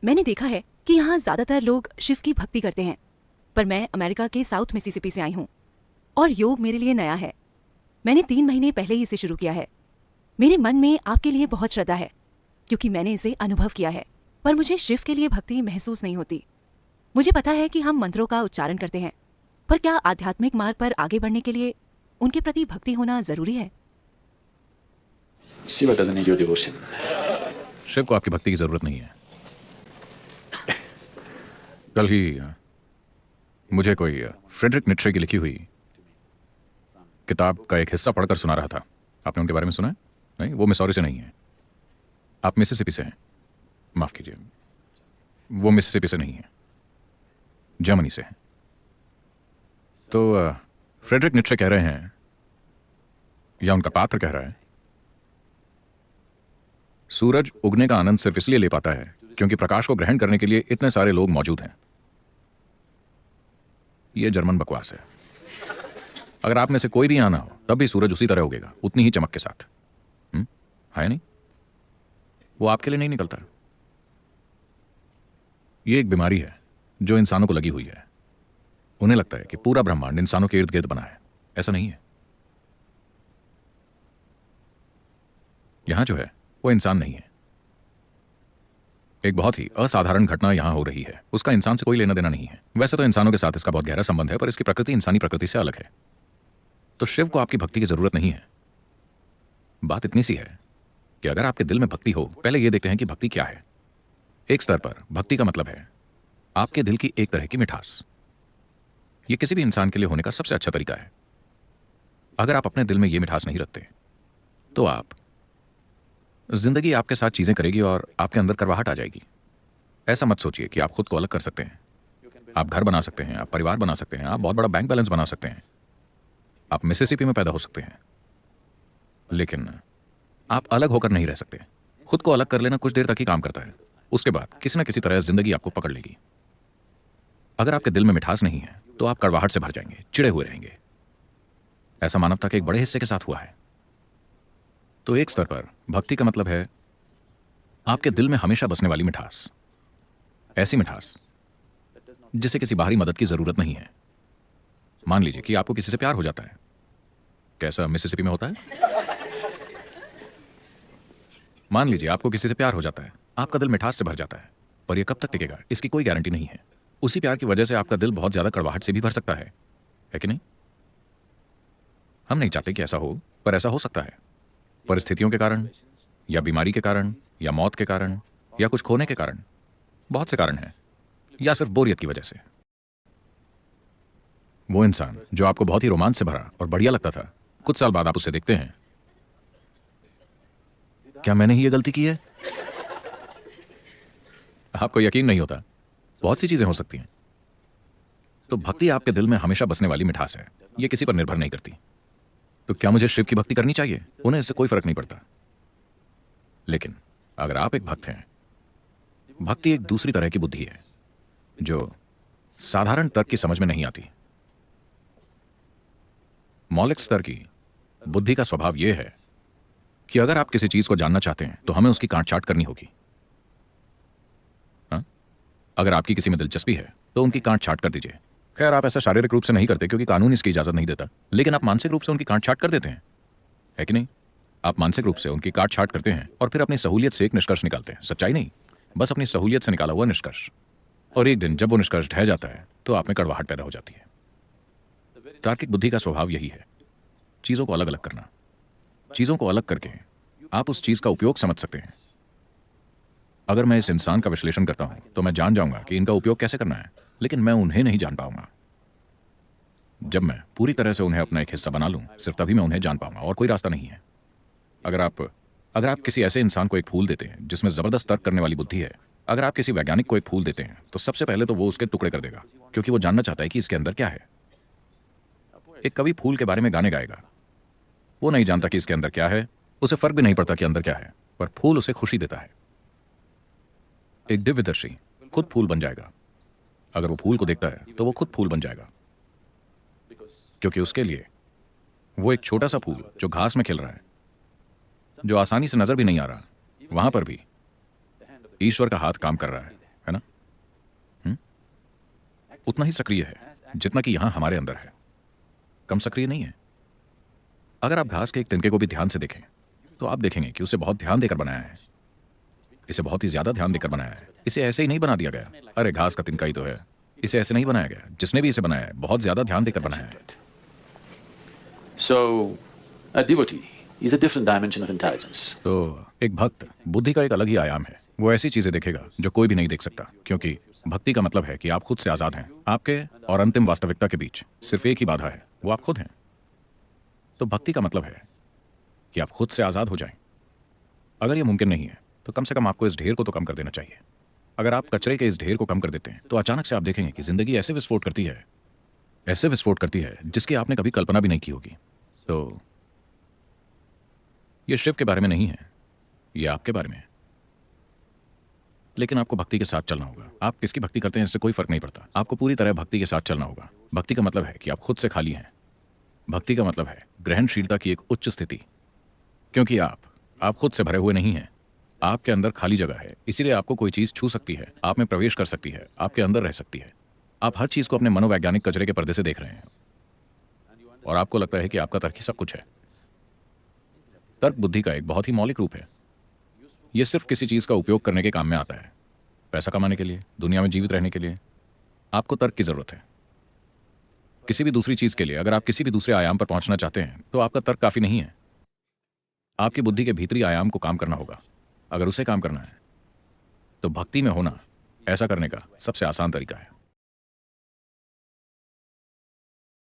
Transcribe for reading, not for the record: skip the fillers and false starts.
मैंने देखा है कि यहाँ ज्यादातर लोग शिव की भक्ति करते हैं, पर मैं अमेरिका के साउथ मिसिसिपी से आई हूँ और योग मेरे लिए नया है। मैंने 3 महीने पहले ही इसे शुरू किया है। मेरे मन में आपके लिए बहुत श्रद्धा है क्योंकि मैंने इसे अनुभव किया है, पर मुझे शिव के लिए भक्ति महसूस नहीं होती। मुझे पता है कि हम मंत्रों का उच्चारण करते हैं, पर क्या आध्यात्मिक मार्ग पर आगे बढ़ने के लिए उनके प्रति भक्ति होना जरूरी है? Shiva doesn't need your devotion. Shiv को आपकी भक्ति की जरूरत नहीं है। कल ही मुझे कोई फ्रेडरिक नीत्शे की लिखी हुई किताब का एक हिस्सा पढ़कर सुना रहा था। आपने उनके बारे में सुना है? नहीं, वो मिसौरी से नहीं है। आप मिसिसिपी से हैं। माफ कीजिए, वो मिसिसिपी से नहीं है, जर्मनी से है। तो फ्रेडरिक नीत्शे कह रहे हैं, या उनका पात्र कह रहा है, सूरज उगने का आनंद सिर्फ इसलिए ले पाता है क्योंकि प्रकाश को ग्रहण करने के लिए इतने सारे लोग मौजूद हैं। यह जर्मन बकवास है। अगर आप में से कोई भी आना हो तब भी सूरज उसी तरह उगेगा, उतनी ही चमक के साथ। है नहीं? वो आपके लिए नहीं निकलता। यह एक बीमारी है जो इंसानों को लगी हुई है। उन्हें लगता है कि पूरा ब्रह्मांड इंसानों के इर्द गिर्द बना है। ऐसा नहीं है। यहां जो है वो इंसान नहीं है। एक बहुत ही असाधारण घटना यहां हो रही है, उसका इंसान से कोई लेना देना नहीं है। वैसे तो इंसानों के साथ इसका बहुत गहरा संबंध है, पर इसकी प्रकृति इंसानी प्रकृति से अलग है। तो शिव को आपकी भक्ति की जरूरत नहीं है। बात इतनी सी है कि अगर आपके दिल में भक्ति हो, पहले यह देखते हैं कि भक्ति क्या है। एक स्तर पर भक्ति का मतलब है आपके दिल की एक तरह की मिठास। यह किसी भी इंसान के लिए होने का सबसे अच्छा तरीका है। अगर आप अपने दिल में यह मिठास नहीं रखते तो जिंदगी आपके साथ चीजें करेगी और आपके अंदर करवाहट आ जाएगी। ऐसा मत सोचिए कि आप खुद को अलग कर सकते हैं। आप घर बना सकते हैं, आप परिवार बना सकते हैं, आप बहुत बड़ा बैंक बैलेंस बना सकते हैं, आप मिसिसिपी में पैदा हो सकते हैं, लेकिन आप अलग होकर नहीं रह सकते। खुद को अलग कर लेना कुछ देर तक ही काम करता है, उसके बाद किसी न किसी तरह जिंदगी आपको पकड़ लेगी। अगर आपके दिल में मिठास नहीं है तो आप कड़वाहट से भर जाएंगे, चिड़े हुए रहेंगे। ऐसा मानवता के एक बड़े हिस्से के साथ हुआ है। तो एक स्तर पर भक्ति का मतलब है आपके दिल में हमेशा बसने वाली मिठास। ऐसी मिठास जिसे किसी बाहरी मदद की जरूरत नहीं है। मान लीजिए कि आपको किसी से प्यार हो जाता है। कैसा मिसिसिपी में होता है? मान लीजिए आपको किसी से प्यार हो जाता है, आपका दिल मिठास से भर जाता है, पर यह कब तक टिकेगा इसकी कोई गारंटी नहीं है। उसी प्यार की वजह से आपका दिल बहुत ज्यादा कड़वाहट से भी भर सकता है कि नहीं? हम नहीं चाहते कि ऐसा हो, पर ऐसा हो सकता है। परिस्थितियों के कारण, या बीमारी के कारण, या मौत के कारण, या कुछ खोने के कारण। बहुत से कारण हैं, या सिर्फ बोरियत की वजह से। वो इंसान जो आपको बहुत ही रोमांच से भरा और बढ़िया लगता था, कुछ साल बाद आप उसे देखते हैं, क्या मैंने ही ये गलती की है? आपको यकीन नहीं होता। बहुत सी चीजें हो सकती हैं। तो भक्ति आपके दिल में हमेशा बसने वाली मिठास है। यह किसी पर निर्भर नहीं करती। तो क्या मुझे शिव की भक्ति करनी चाहिए? उन्हें इससे कोई फर्क नहीं पड़ता। लेकिन अगर आप एक भक्त हैं, भक्ति एक दूसरी तरह की बुद्धि है जो साधारण तर्क की समझ में नहीं आती। मौलिक स्तर की बुद्धि का स्वभाव यह है कि अगर आप किसी चीज को जानना चाहते हैं तो हमें उसकी कांट-छांट करनी होगी। अगर आपकी किसी में दिलचस्पी है तो उनकी कांट-छांट कर दीजिए। खैर, आप ऐसा शारीरिक रूप से नहीं करते क्योंकि कानून इसकी इजाजत नहीं देता, लेकिन आप मानसिक रूप से उनकी कांट-छांट कर देते हैं, है कि नहीं? आप मानसिक रूप से उनकी काट-छांट करते हैं और फिर अपनी सहूलियत से एक निष्कर्ष निकालते हैं। सच्चाई नहीं, बस अपनी सहूलियत से निकाला हुआ निष्कर्ष। और एक दिन जब वो निष्कर्ष ढह जाता है तो आप में कड़वाहट पैदा हो जाती है। तार्किक बुद्धि का स्वभाव यही है, चीजों को अलग अलग करना। चीजों को अलग करके आप उस चीज का उपयोग समझ सकते हैं। अगर मैं इस इंसान का विश्लेषण करता हूं तो मैं जान जाऊंगा कि इनका उपयोग कैसे करना है, लेकिन मैं उन्हें नहीं जान पाऊंगा। जब मैं पूरी तरह से उन्हें अपना एक हिस्सा बना लूं, सिर्फ तभी मैं उन्हें जान पाऊंगा, और कोई रास्ता नहीं है। अगर आप किसी ऐसे इंसान को एक फूल देते हैं जिसमें जबरदस्त तर्क करने वाली बुद्धि है, अगर आप किसी वैज्ञानिक को एक फूल देते हैं तो सबसे पहले तो वो उसके टुकड़े कर देगा, क्योंकि वो जानना चाहता है कि इसके अंदर क्या है। एक कवि फूल के बारे में गाने गाएगा, वो नहीं जानता कि इसके अंदर क्या है, उसे फर्क भी नहीं पड़ता कि अंदर क्या है, पर फूल उसे खुशी देता है। एक दिव्यदर्शी खुद फूल बन जाएगा। अगर वो फूल को देखता है तो वो खुद फूल बन जाएगा, क्योंकि उसके लिए वो एक छोटा सा फूल जो घास में खिल रहा है, जो आसानी से नजर भी नहीं आ रहा, वहां पर भी ईश्वर का हाथ काम कर रहा है। उतना ही सक्रिय है जितना कि यहां हमारे अंदर है, कम सक्रिय नहीं है। अगर आप घास के एक तिनके को भी ध्यान से देखें तो आप देखेंगे कि उसे बहुत ध्यान देकर बनाया है, इसे बहुत ही ज्यादा ध्यान देकर बनाया है। इसे ऐसे ही नहीं बना दिया गया, अरे घास का तिनका ही तो है, इसे ऐसे नहीं बनाया गया। जिसने भी इसे बनाया है बहुत ज्यादा ध्यान देकर बनाया है। So, a devotee is a different dimension of intelligence. तो एक भक्त बुद्धि का एक अलग ही आयाम है। वो ऐसी चीजें देखेगा जो कोई भी नहीं देख सकता, क्योंकि भक्ति का मतलब है कि आप खुद से आजाद हैं। आपके और अंतिम वास्तविकता के बीच सिर्फ एक ही बाधा है, वो आप खुद हैं। तो भक्ति का मतलब है कि आप खुद से आजाद हो जाएं। अगर ये मुमकिन नहीं है तो कम से कम आपको इस ढेर को तो कम कर देना चाहिए। अगर आप कचरे के इस ढेर को कम कर देते हैं तो अचानक से आप देखेंगे कि जिंदगी ऐसे विस्फोट करती है, ऐसे विस्फोट करती है जिसकी आपने कभी कल्पना भी नहीं की होगी। तो ये शिव के बारे में नहीं है, ये आपके बारे में है। लेकिन आपको भक्ति के साथ चलना होगा। आप किसकी भक्ति करते हैं इससे कोई फर्क नहीं पड़ता, आपको पूरी तरह भक्ति के साथ चलना होगा। भक्ति का मतलब है कि आप खुद से खाली हैं। भक्ति का मतलब है ग्रहणशीलता की एक उच्च स्थिति, क्योंकि आप खुद से भरे हुए नहीं हैं। आपके अंदर खाली जगह है, इसीलिए आपको कोई चीज छू सकती है, आप में प्रवेश कर सकती है, आपके अंदर रह सकती है। आप हर चीज को अपने मनोवैज्ञानिक कचरे के पर्दे से देख रहे हैं और आपको लगता है कि आपका तर्क ही सब कुछ है। तर्क बुद्धि का एक बहुत ही मौलिक रूप है। यह सिर्फ किसी चीज का उपयोग करने के काम में आता है, पैसा कमाने के लिए, दुनिया में जीवित रहने के लिए। आपको तर्क की जरूरत है किसी भी दूसरी चीज के लिए। अगर आप किसी भी दूसरे आयाम पर पहुंचना चाहते हैं तो आपका तर्क काफी नहीं है। आपकी बुद्धि के भीतरी आयाम को काम करना होगा। अगर उसे काम करना है तो भक्ति में होना ऐसा करने का सबसे आसान तरीका है।